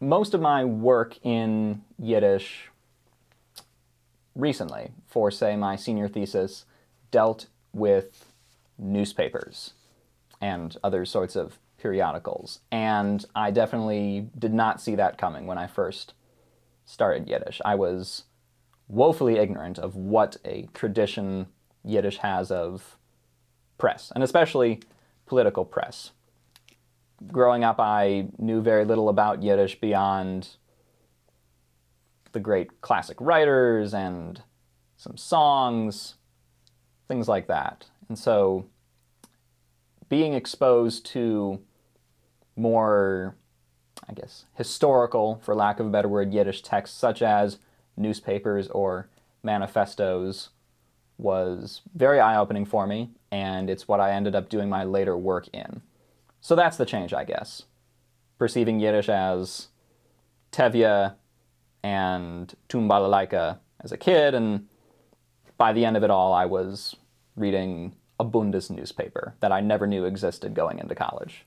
most of my work in Yiddish recently, for, say, my senior thesis, dealt with newspapers and other sorts of periodicals. And I definitely did not see that coming when I first started Yiddish. I was woefully ignorant of what a tradition Yiddish has of press, and especially political press. Growing up, I knew very little about Yiddish beyond the great classic writers and some songs, things like that. And so being exposed to more, I guess, historical, for lack of a better word, Yiddish texts such as newspapers or manifestos was very eye-opening for me, and it's what I ended up doing my later work in. So that's the change, I guess. Perceiving Yiddish as Tevye and Tumbalalaika as a kid, and by the end of it all, I was reading a Bundist newspaper that I never knew existed going into college.